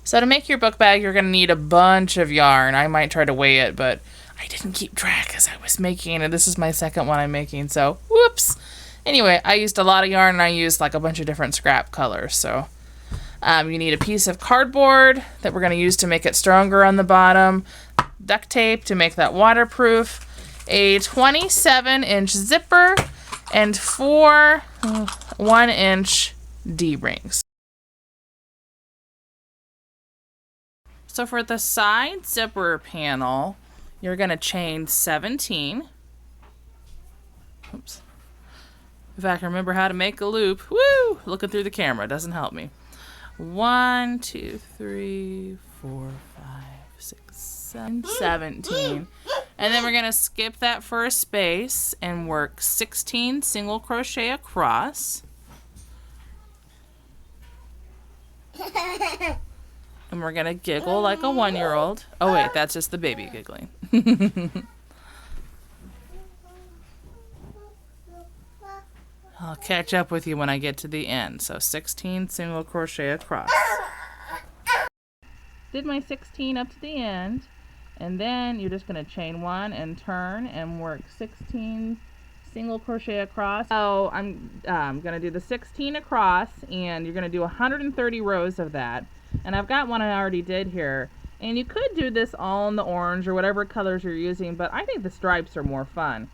So to make your book bag, you're going to need a bunch of yarn. I might try to weigh it, but I didn't keep track as I was making it. This is my second one I'm making, so whoops. Anyway, I used a lot of yarn and I used like a bunch of different scrap colors. So you need a piece of cardboard that we're going to use to make it stronger on the bottom, duct tape to make that waterproof, a 27-inch zipper, and 4 1-inch D-rings. So for the side zipper panel, you're going to chain 17. Oops. If I can remember how to make a loop. Woo! Looking through the camera doesn't help me. 1, 2, 3, 4, 5, 6, 7, 17. And then we're going to skip that first space and work 16 single crochet across. And we're going to giggle like a 1-year-old. Oh wait, that's just the baby giggling. I'll catch up with you when I get to the end. So 16 single crochet across. Did my 16 up to the end, and then you're just going to chain 1 and turn and work 16 single crochet across. So I'm going to do the 16 across, and you're going to do 130 rows of that. And I've got one I already did here. And you could do this all in the orange or whatever colors you're using, but I think the stripes are more fun.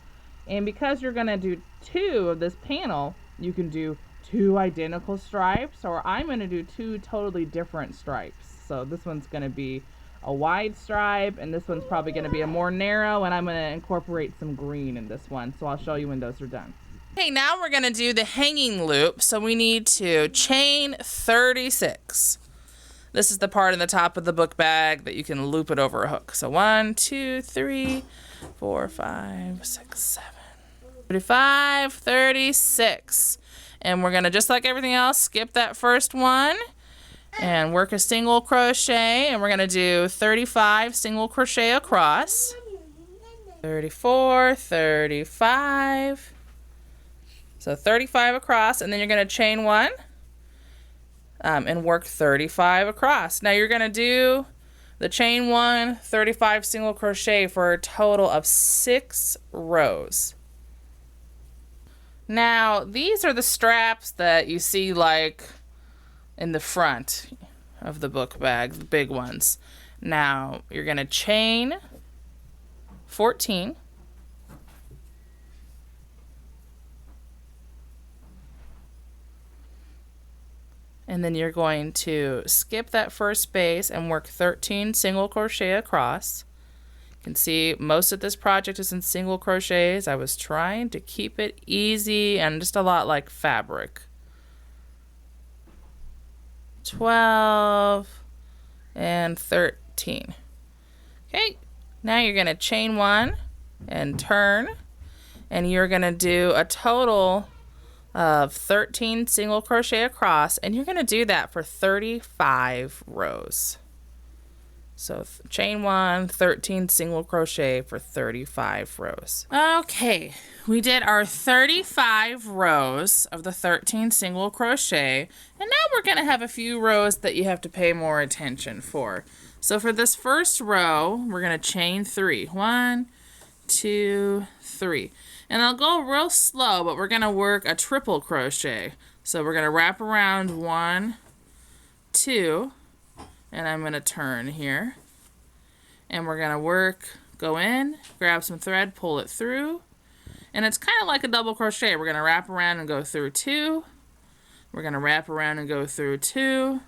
And because you're going to do 2 of this panel, you can do 2 identical stripes, or I'm going to do 2 totally different stripes. So this one's going to be a wide stripe, and this one's probably going to be a more narrow, and I'm going to incorporate some green in this one. So I'll show you when those are done. Okay, now we're going to do the hanging loop. So we need to chain 36. This is the part in the top of the book bag that you can loop it over a hook. So 1, 2, 3, 4, 5, 6, 7, 35, 36. And we're going to, just like everything else, skip that first one and work a single crochet. And we're going to do 35 single crochet across. 34, 35. So 35 across, and then you're going to chain 1. And work 35 across. Now you're going to do the chain 1, 35 single crochet for a total of 6 rows. Now these are the straps that you see like in the front of the book bag, the big ones. Now you're going to chain 14. And then you're going to skip that first space and work 13 single crochet across. You can see most of this project is in single crochets. I was trying to keep it easy and just a lot like fabric. 12 and 13. Okay, now you're going to chain 1 and turn, and you're going to do a total of 13 single crochet across, and you're going to do that for 35 rows. So chain 1, 13 single crochet for 35 rows. Okay, we did our 35 rows of the 13 single crochet, and now we're going to have a few rows that you have to pay more attention for. So for this first row, we're going to chain 3. 1, 2, 3. And I'll go real slow, but we're going to work a triple crochet. So we're going to wrap around 1, 2, and I'm going to turn here. And we're going to work, go in, grab some thread, pull it through. And it's kind of like a double crochet. We're going to wrap around and go through 2. We're going to wrap around and go through 2.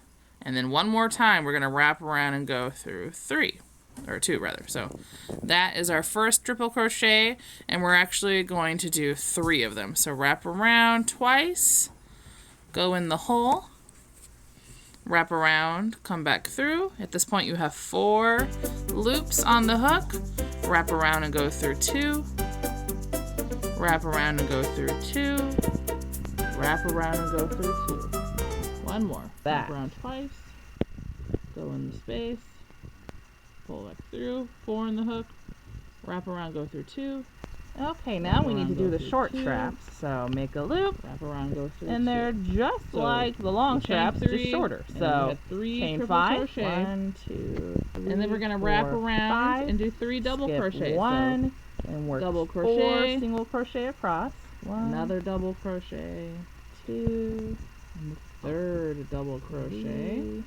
And then one more time, we're going to wrap around and go through 3. Or 2 rather. So that is our first triple crochet, and we're actually going to do 3 of them. So wrap around twice, go in the hole, wrap around, come back through. At this point you have 4 loops on the hook. Wrap around and go through 2, wrap around and go through 2, wrap around and go through 2. One more. Wrap around twice, go in the space, pull back through, 4 in the hook, wrap around, go through 2, Okay, now we need to do the short straps. So make a loop, wrap around, go through and they're just like the long straps, just shorter. So chain 5, crochet. 1, 2, 3, and then we're gonna wrap around 5, and do 3 double crochets. 1, and work double crochet, 4 single crochet across. 1, another double crochet, 2, and the third double crochet. 3,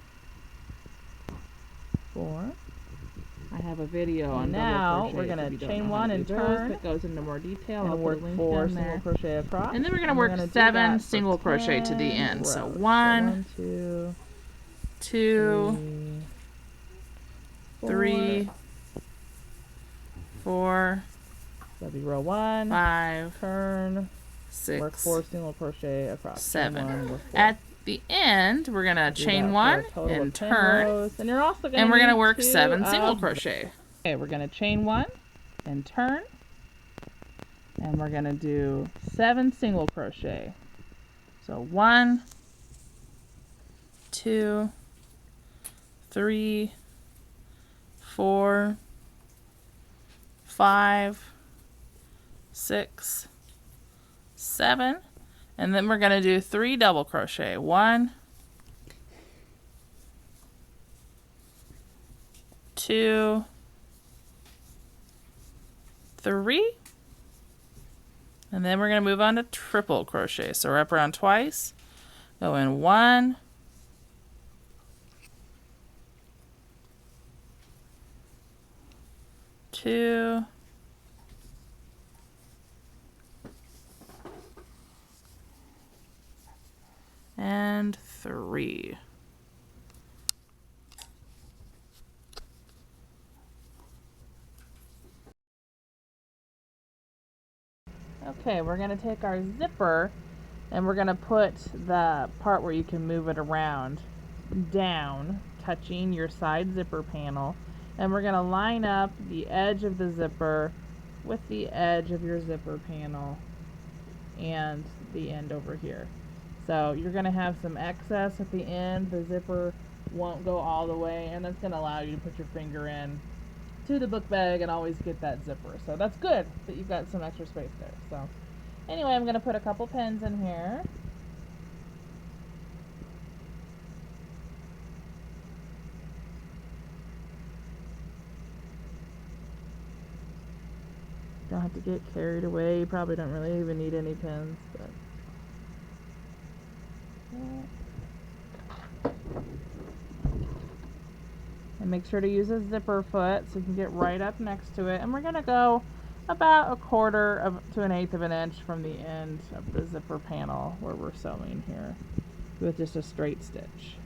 4. I have a video on now double crochet. we're gonna chain 1 and turn. That goes into more detail. And I'll work put a link 4 down single there. crochet across. And then we're gonna work 7 single crochet to the end. rows. So 1, 2, 3, 4. That'll be row 1, 5, turn, 6, work 4 single crochet across. 7. 1, At the end, we're gonna chain 1 and turn, rows. And you're also and we're gonna work 7 single crochet. Okay, we're gonna chain 1 and turn, and we're gonna do 7 single crochet. So 1, 2, 3, 4, 5, 6, 7, and then we're going to do 3 double crochet. 1, 2, 3, and then we're going to move on to triple crochet. So wrap around twice, go in 1, 2, and 3. Okay, we're going to take our zipper and we're going to put the part where you can move it around down, touching your side zipper panel, and we're going to line up the edge of the zipper with the edge of your zipper panel and the end over here. So you're going to have some excess at the end. The zipper won't go all the way, and that's going to allow you to put your finger in to the book bag and always get that zipper. So that's good that you've got some extra space there. So anyway, I'm going to put a couple pins in here. Don't have to get carried away. You probably don't really even need any pins, but and make sure to use a zipper foot so you can get right up next to it. And we're going to go about 1/4 to 1/8 of an inch from the end of the zipper panel where we're sewing here with just a straight stitch.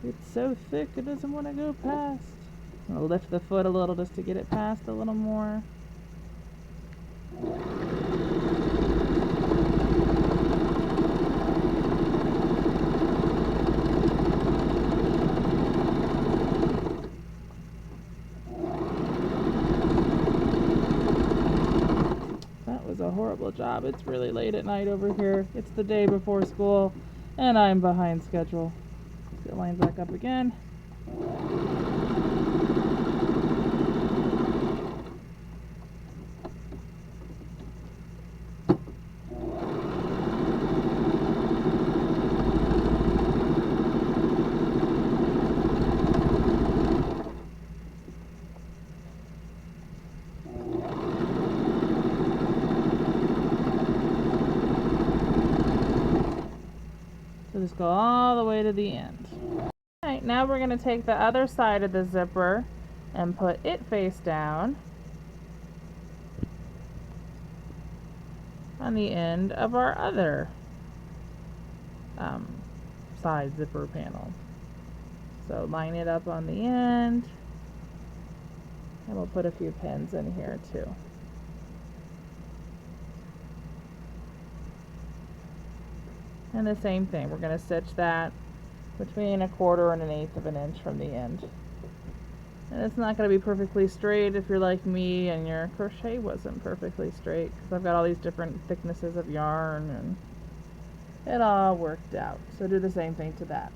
It's so thick it doesn't want to go past. I'll lift the foot a little just to get it past a little more. That was a horrible job. It's really late at night over here. It's the day before school and I'm behind schedule. Get lines back up again. So just go all the way to the end. Alright, now we're going to take the other side of the zipper and put it face down on the end of our other side zipper panel. So line it up on the end, and we'll put a few pins in here too. And the same thing, we're going to stitch that between 1/4 and 1/8 of an inch from the end. And it's not going to be perfectly straight if you're like me and your crochet wasn't perfectly straight, because I've got all these different thicknesses of yarn, and it all worked out. So do the same thing to that.